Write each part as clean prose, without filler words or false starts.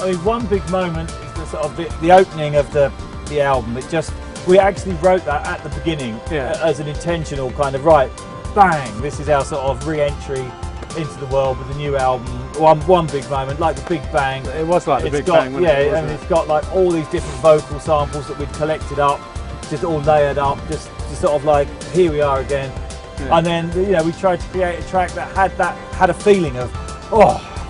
I mean, one big moment is the sort of the opening of the album. We actually wrote that at the beginning as an intentional kind of, right, bang, this is our sort of re-entry into the world with the new album. One big moment, like the Big Bang. It was like the Big Bang, wasn't it? And it's got like all these different vocal samples that we'd collected up, just all layered up, just sort of like, here we are again. Yeah. And then, you know, we tried to create a track that had a feeling of,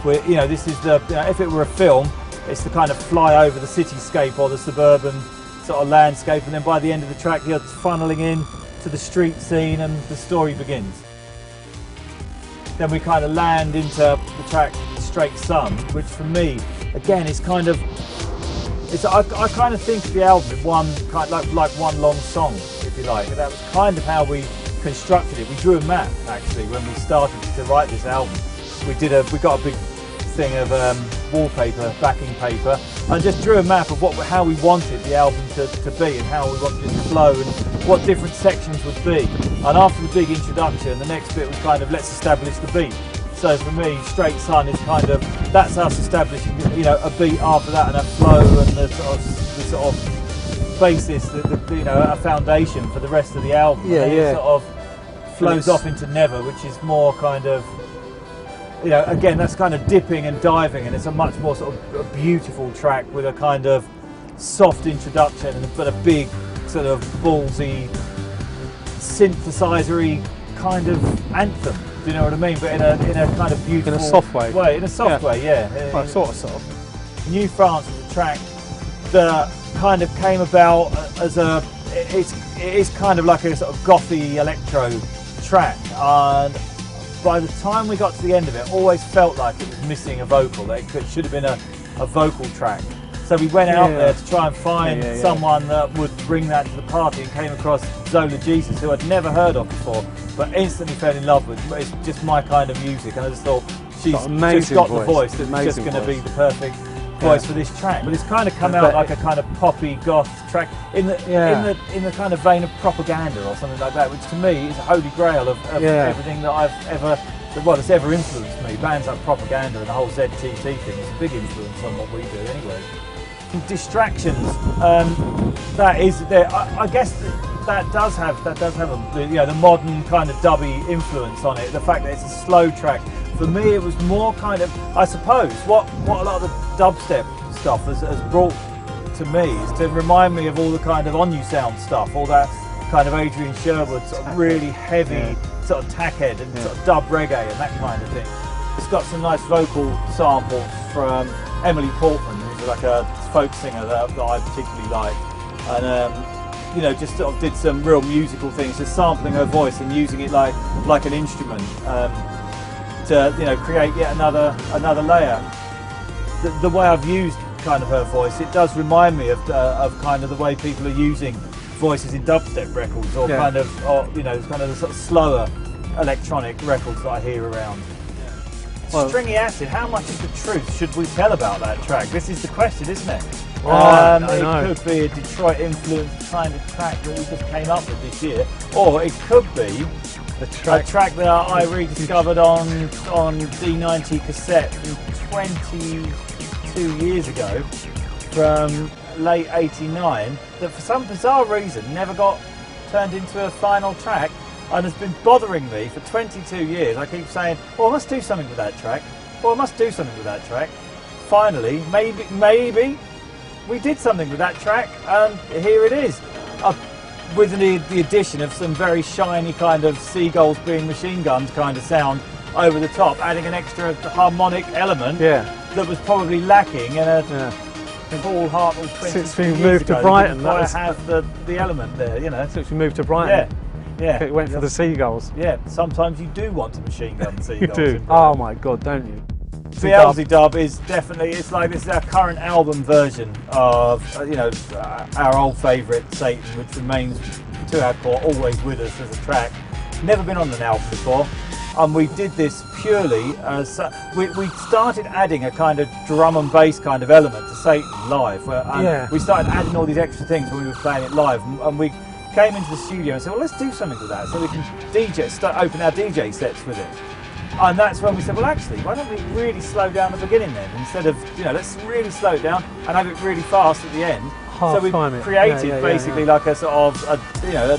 this is the, if it were a film, it's the kind of fly over the cityscape or the suburban sort of landscape, and then by the end of the track you're funneling in to the street scene and the story begins. Then we kind of land into the track Straight Sun, which for me, again, is kind of, I kind of think of the album in one kind of like one long song, if you like. And that was kind of how we constructed it. We drew a map actually when we started to write this album. We got a big thing of wallpaper, backing paper, and just drew a map of how we wanted the album to be and how we wanted it to flow and what different sections would be. And after the big introduction, the next bit was kind of, let's establish the beat. So for me, Straight Sun is kind of, that's us establishing, you know, a beat after that and a flow and the sort of basis, a foundation for the rest of the album. Yeah, It sort of flows off into Never, which is more kind of, you know, again, that's kind of dipping and diving, and it's a much more sort of a beautiful track with a kind of soft introduction, but a big sort of ballsy, synthesizer-y kind of anthem. Do you know what I mean? But in a kind of beautiful, in a soft way. In a soft way, yeah. Well, sort of soft. New France was a track that kind of came about as it is kind of like a sort of gothy electro track, and by the time we got to the end of it, always felt like it was missing a vocal. That it should have been a vocal track. So we went out there to try and find someone that would bring that to the party, and came across Zola Jesus, who I'd never heard of before, but instantly fell in love with. It's just my kind of music, and I just thought she's just got the voice that was just going to be the perfect voice for this track. But it's kind of come out like a kind of poppy goth track in the kind of vein of Propaganda or something like that, which to me is a holy grail of everything that I've ever. Well, that's ever influenced me. Bands like Propaganda and the whole ZTT thing is a big influence on what we do anyway. Distractions, that is there. I guess that does have the modern kind of dubby influence on it. The fact that it's a slow track. For me, it was more kind of, I suppose, what a lot of the dubstep stuff has brought to me is to remind me of all the kind of On You Sound stuff, all that kind of Adrian Sherwood sort of really heavy sort of tackhead and sort of dub reggae and that kind of thing. It's got some nice vocal samples from Emily Portman, who's like a folk singer that I particularly like, and just sort of did some real musical things, just sampling her voice and using it like an instrument to create yet another layer. The way I've used kind of her voice, it does remind me of kind of the way people are using voices in dubstep records, or kind of the sort of slower electronic records that I hear around. Well, Stringy Acid, how much of the truth should we tell about that track? This is the question, isn't it? It could be a Detroit influenced kind of track that we just came up with this year, or it could be a track that I rediscovered on D90 cassette 22 years ago from late '89, that for some bizarre reason never got turned into a final track, and has been bothering me for 22 years. I keep saying, I must do something with that track. Finally, maybe we did something with that track, and here it is. With the addition of some very shiny kind of seagulls being machine guns kind of sound over the top, adding an extra harmonic element that was probably lacking in a Paul Hartnoll 20 Since we moved to Brighton, that have the element there, Since we moved to Brighton. Yeah. It went for the seagulls. Yeah, sometimes you do want to machine gun seagulls. You do. Oh my God, don't you? Beelzebub is definitely, it's like this is our current album version of our old favourite Satan, which remains to our core always with us as a track. Never been on an album before, and we did this purely as we started adding a kind of drum and bass kind of element to Satan live. We started adding all these extra things when we were playing it live, and we came into the studio and said, well, let's do something with that, so we can open our DJ sets with it. And that's when we said, well, actually, why don't we really slow down the beginning then, instead of, you know, let's really slow it down and have it really fast at the end. So we created basically like a sort of, a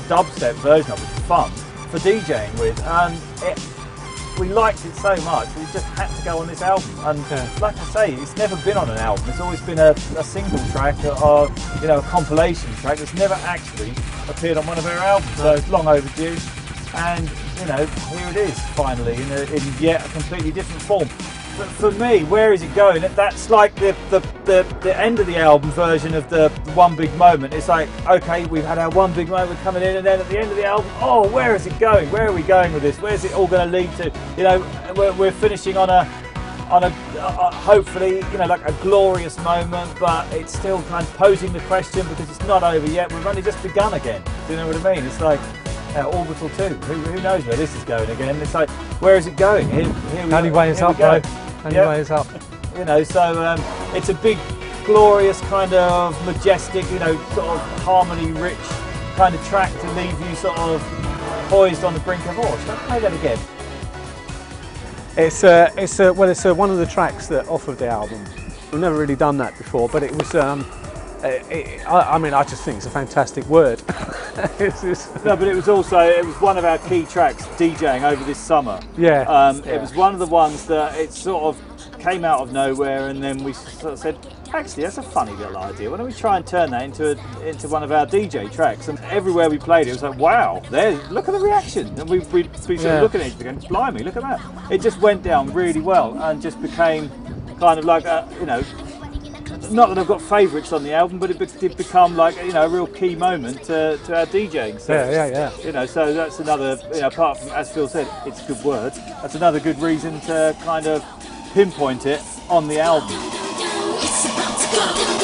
dubstep version of it for fun, for DJing with, and we liked it so much we just had to go on this album. And like I say, it's never been on an album. It's always been a single track or a compilation track that's never actually appeared on one of our albums. So it's long overdue. And here it is finally in yet a completely different form. But for me, where is it going? That's like the end of the album version of the One Big Moment. It's like, okay, we've had our one big moment coming in, and then at the end of the album, oh, where is it going? Where are we going with this? Where's it all going to lead to? We're finishing on a hopefully like a glorious moment, but it's still kind of posing the question because it's not over yet. We've only just begun again. Do you know what I mean? It's like Orbital 2. Who knows where this is going again? It's like, where is it going? Only way is up, bro. Only way is up. So it's a big, glorious kind of majestic, sort of harmony-rich kind of track to leave you sort of poised on the brink of awe. Should I play that again? It's one of the tracks that off of the album. We've never really done that before, but it was. I just think it's a fantastic word. No, but it was one of our key tracks DJing over this summer. It was one of the ones that it sort of came out of nowhere, and then we sort of said, actually, that's a funny little idea. Why don't we try and turn that into one of our DJ tracks? And everywhere we played it, was like, wow, look at the reaction. And we sort of looking at it again, blimey, look at that. It just went down really well and just became kind of like not that I've got favourites on the album, but it did become like a real key moment to our DJing. So, so that's another, apart from, as Phil said, it's a good word. That's another good reason to kind of pinpoint it on the album. It's about to go.